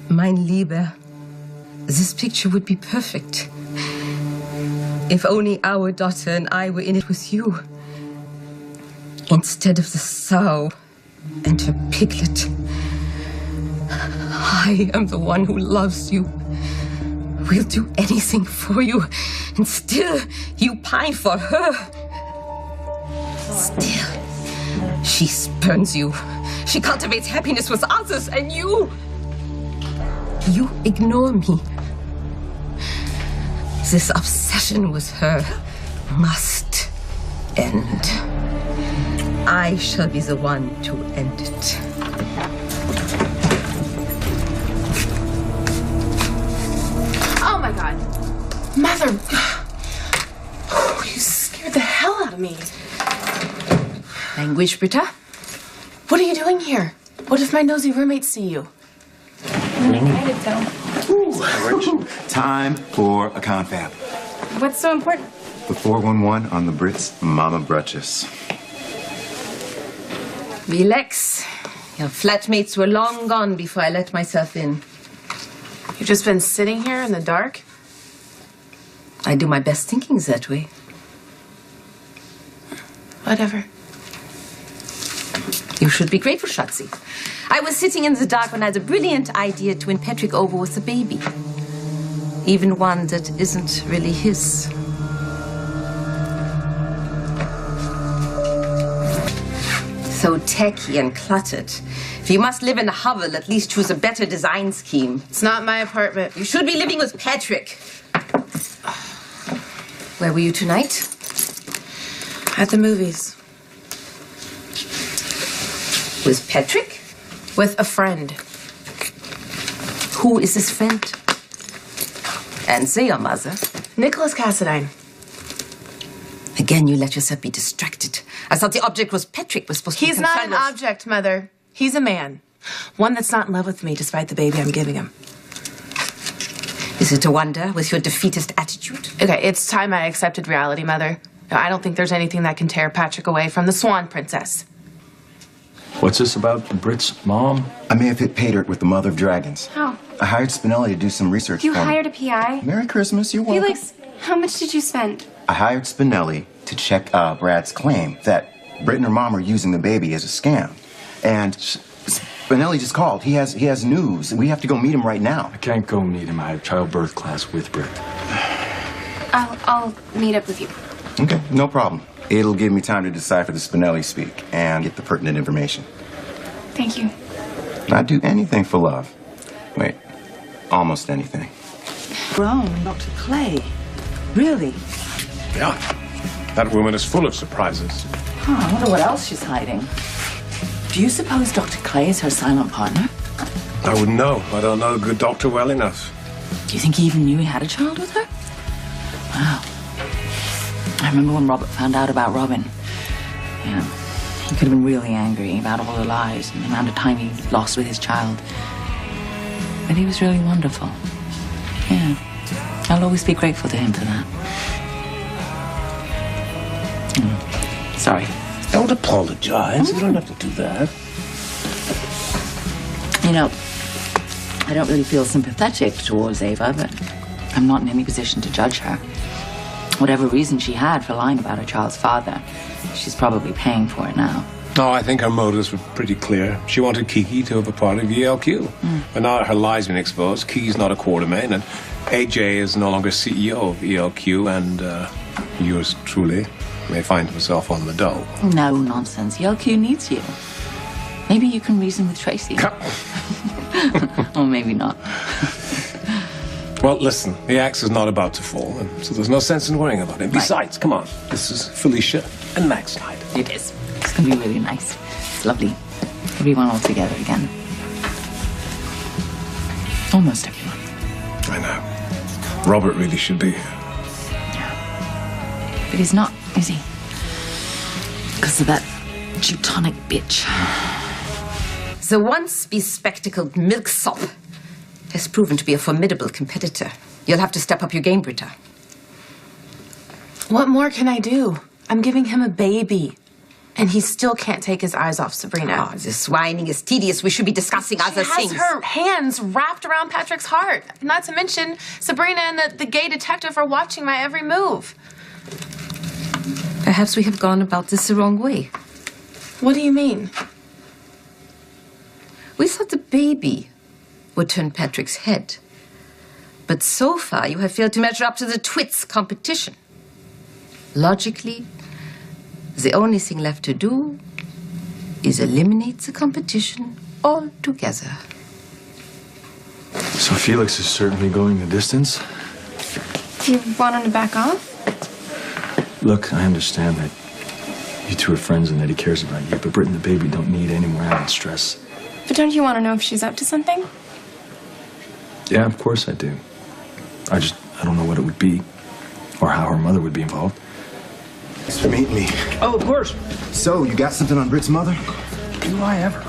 Mein Lieber, this picture would be perfect. If only our daughter and I were in it with you. Instead of the sow and her piglet. I am the one who loves you. We'll do anything for you. And still, you pine for her. Still, she spurns you. She cultivates happiness with others, and you ignore me. This obsession with her must end. I shall be the one to end it. Oh my God. Mother. You scared the hell out of me. Language, Britta? What are you doing here? What if my nosy roommates see you? Time for a confab. What's so important? The 411 on the Britt's Mama Brutches. Felix, your flatmates were long gone before I let myself in. You've just been sitting here in the dark? I do my best thinking that way. Whatever. You should be grateful, Schatzi. I was sitting in the dark when I had a brilliant idea to win Patrick over with a baby. Even one that isn't really his. So tacky and cluttered. If you must live in a hovel, at least choose a better design scheme. It's not my apartment. You should be living with Patrick. Where were you tonight? At the movies. With Patrick? With a friend. Who is this friend? And say your mother. Nicholas Cassadine. Again, you let yourself be distracted. I thought the object was Patrick was supposed to be He's not concerned an with. object, Mother. He's a man. One that's not in love with me despite the baby I'm giving him. Is it a wonder with your defeatist attitude? Okay, it's time I accepted reality, Mother. No, I don't think there's anything that can tear Patrick away from the Swan Princess. What's this about Britt's mom? I may have hit pay dirt with the Mother of Dragons. How? I hired Spinelli to do some research You for me. hired a PI? Merry Christmas, you're welcome. Felix, how much did you spend? I hired Spinelli to check Brad's claim that Britt and her mom are using the baby as a scam. And Spinelli just called. He has news. We have to go meet him right now. I can't go meet him. I have childbirth class with Britt. I'll meet up with you. Okay, no problem. It'll give me time to decipher the Spinelli speak and get the pertinent information. Thank you. I'd do anything for love. Wait, almost anything. Grown, Dr. Clay. Really? Yeah. That woman is full of surprises. I wonder what else she's hiding. Do you suppose Dr. Clay is her silent partner? I wouldn't know. I don't know the good doctor well enough. Do you think he even knew he had a child with her? Wow. I remember when Robert found out about Robin. Yeah, he could have been really angry about all the lies and the amount of time he lost with his child. But he was really wonderful. Yeah. I'll always be grateful to him for that. Sorry. Don't apologize. You don't have to do that. You know, I don't really feel sympathetic towards Ava, but I'm not in any position to judge her. Whatever reason she had for lying about her child's father, she's probably paying for it now. No, I think her motives were pretty clear. She wanted Kiki to have a part of ELQ. But now that her lie's been exposed, Kiki's not a quartermain, and AJ is no longer CEO of ELQ, and yours truly may find himself on the dole. No nonsense. ELQ needs you. Maybe you can reason with Tracy. Or maybe not. Well, listen, the axe is not about to fall, and so there's no sense in worrying about it. Besides, come on, this is Felicia and Mac's night. It is. It's going to be really nice. It's lovely. Everyone all together again. Almost everyone. I know. Robert really should be here. But he's not, is he? Because of that Teutonic bitch. The once bespectacled milksop has proven to be a formidable competitor. You'll have to step up your game, Britta. What more can I do? I'm giving him a baby. And he still can't take his eyes off Sabrina. Oh, this whining is tedious. We should be discussing other things. She has her hands wrapped around Patrick's heart. Not to mention, Sabrina and the gay detective are watching my every move. Perhaps we have gone about this the wrong way. What do you mean? We thought the baby would turn Patrick's head. But so far, you have failed to measure up to the twits competition. Logically, the only thing left to do is eliminate the competition altogether. So Felix is certainly going the distance? Do you want him to back off? Look, I understand that you two are friends and that he cares about you, but Britt and the baby don't need any more added stress. But don't you want to know if she's up to something? Yeah, of course I do. I don't know what it would be or how her mother would be involved. Thanks for meeting me. Oh, of course. So, you got something on Britt's mother? Do I ever?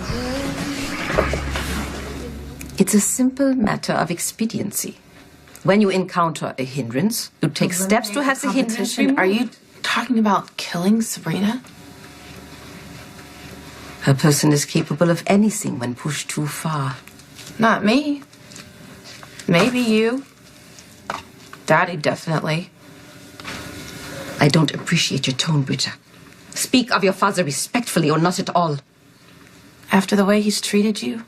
It's a simple matter of expediency. When you encounter a hindrance, you take steps to have the hindrance removed. Are you talking about killing Sabrina? A person is capable of anything when pushed too far. Not me. Maybe you. Daddy, definitely. I don't appreciate your tone, Britta. Speak of your father respectfully or not at all. After the way he's treated you?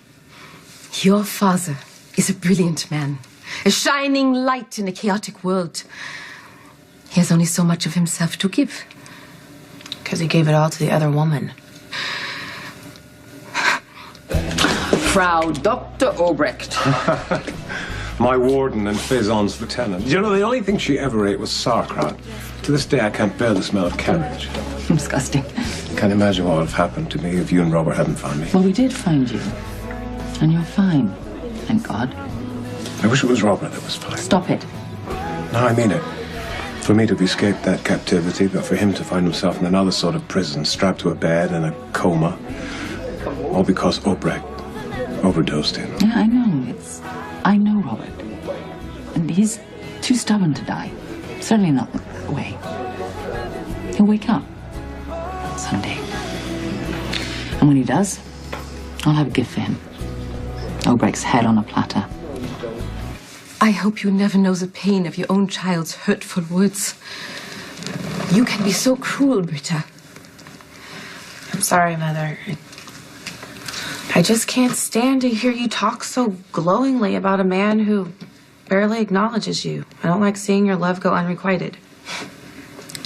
Your father is a brilliant man, a shining light in a chaotic world. He has only so much of himself to give. Because he gave it all to the other woman. Frau Dr. Obrecht. My warden and Faison's lieutenant. You know, the only thing she ever ate was sauerkraut. To this day, I can't bear the smell of cabbage. Disgusting. Can't imagine what would have happened to me if you and Robert hadn't found me. Well, we did find you. And you're fine. Thank God. I wish it was Robert that was fine. Stop it. No, I mean it. For me to have escaped that captivity, but for him to find himself in another sort of prison, strapped to a bed in a coma. All because Obrecht overdosed him. Yeah, I know. I know Robert. And he's too stubborn to die. Certainly not that way. He'll wake up. Someday. And when he does, I'll have a gift for him. Obrecht's head on a platter. I hope you never know the pain of your own child's hurtful words. You can be so cruel, Britta. I'm sorry, Mother. I just can't stand to hear you talk so glowingly about a man who barely acknowledges you. I don't like seeing your love go unrequited.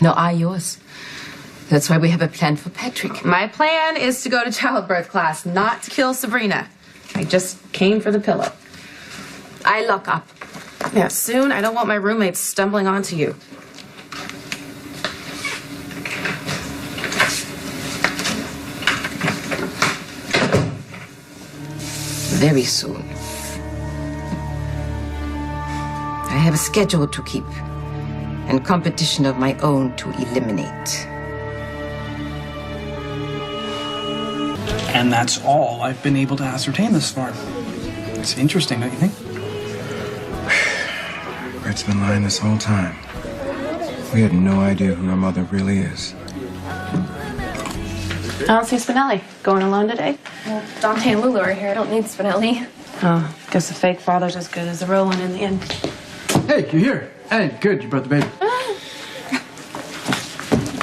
Nor I yours. That's why we have a plan for Patrick. My plan is to go to childbirth class, not to kill Sabrina. I just came for the pillow. I lock up. Yeah, soon I don't want my roommates stumbling onto you. Very soon. I have a schedule to keep and competition of my own to eliminate. And that's all I've been able to ascertain this far. It's interesting, don't you think? Britt's been lying this whole time. We had no idea who her mother really is. I don't see Spinelli. Going alone today? Well, Dante and Lulu are here. I don't need Spinelli. Oh, guess the fake father's as good as the real one in the end. Hey, you're here. Hey, good. You brought the baby.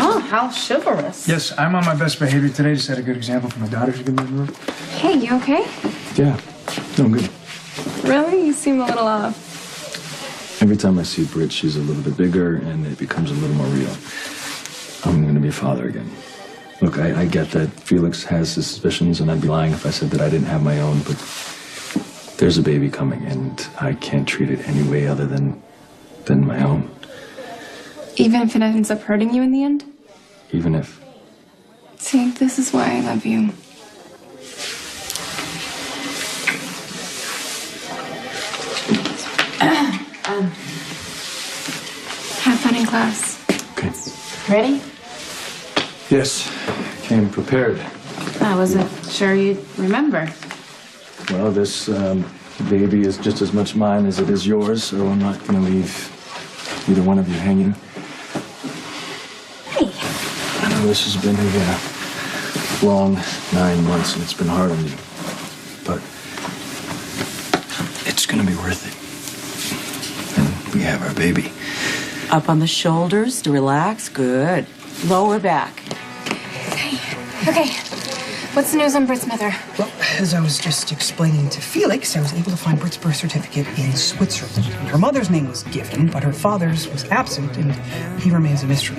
Oh, how chivalrous. Yes, I'm on my best behavior today to set a good example for my daughter to give me the room. Hey, you okay? Yeah, no, I'm good. Really? You seem a little off. Every time I see Britt, she's a little bit bigger and it becomes a little more real. I'm going to be a father again. Look, I get that Felix has his suspicions, and I'd be lying if I said that I didn't have my own, but there's a baby coming, and I can't treat it any way other than my own. Even if it ends up hurting you in the end? Even if. See, this is why I love you. Have fun in class. Okay. Ready? Yes, came prepared. I wasn't sure you'd remember. Well, this baby is just as much mine as it is yours, so I'm not going to leave either one of you hanging. Hey. I know this has been long 9 months, and it's been hard on you. But it's gonna be worth it. And we have our baby. Up on the shoulders to relax. Good. Lower back. Okay. What's the news on Britt's mother? Well, as I was just explaining to Felix, I was able to find Britt's birth certificate in Switzerland. Her mother's name was given, but her father's was absent, and he remains a mystery.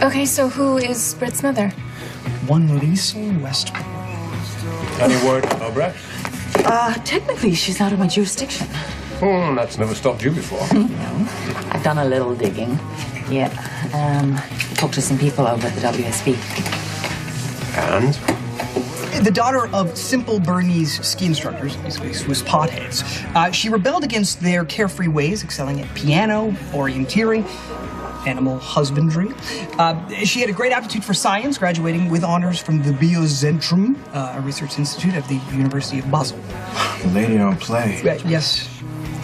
Okay, so who is Britt's mother? One Lisa Westbrook. Any word, Obrecht? Technically, she's out of my jurisdiction. That's never stopped you before. No. I've done a little digging. Yeah. Talked to some people over at the WSB. And? The daughter of simple Bernese ski instructors, basically Swiss potheads. She rebelled against their carefree ways, excelling at piano, orienteering, animal husbandry. She had a great aptitude for science, graduating with honors from the Biozentrum, a research institute of the University of Basel. The lady don't play. Yes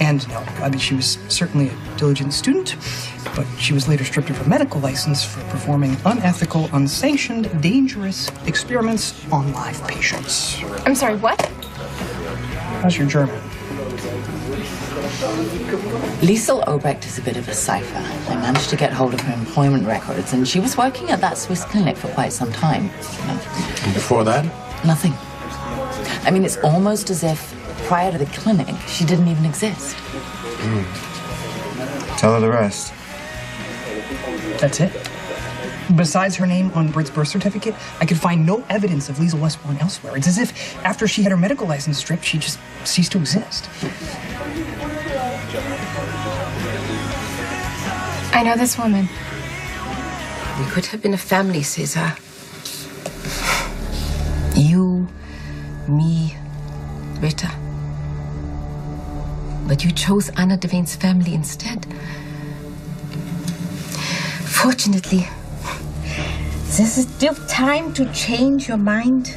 and no. I mean, she was certainly a diligent student, but she was later stripped of her medical license for performing unethical, unsanctioned, dangerous experiments on live patients. I'm sorry, what? How's your German? Liesel Obrecht is a bit of a cipher. I managed to get hold of her employment records, and she was working at that Swiss clinic for quite some time. And before that? Nothing. I mean, it's almost as if prior to the clinic, she didn't even exist. Tell her the rest. That's it. Besides her name on Britt's birth certificate, I could find no evidence of Liesel Westbourne elsewhere. It's as if after she had her medical license stripped, she just ceased to exist. I know this woman. We could have been a family, Cesar. You, me, Rita. But you chose Anna Devaine's family instead. Fortunately, there's still time to change your mind.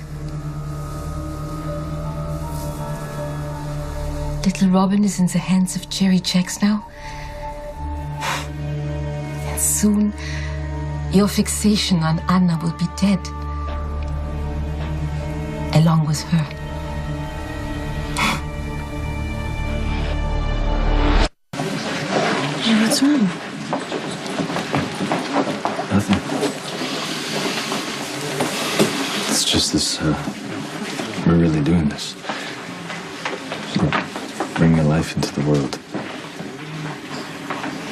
Little Robin is in the hands of Jerry Jacks now. And soon, your fixation on Anna will be dead. Along with her. What's wrong? Nothing. It's just this, we're really doing this. We're bringing life into the world.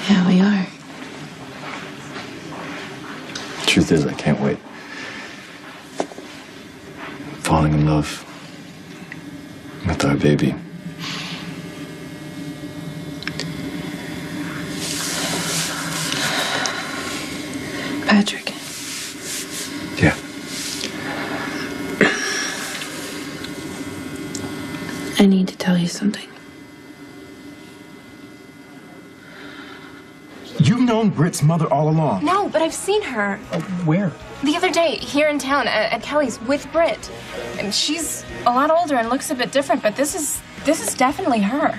Yeah, we are. Truth is, I can't wait. Falling in love with our baby. Patrick. Yeah. I need to tell you something. You've known Britt's mother all along. No, but I've seen her. Where? The other day, here in town, at Kelly's, with Britt. And she's a lot older and looks a bit different, but this is definitely her.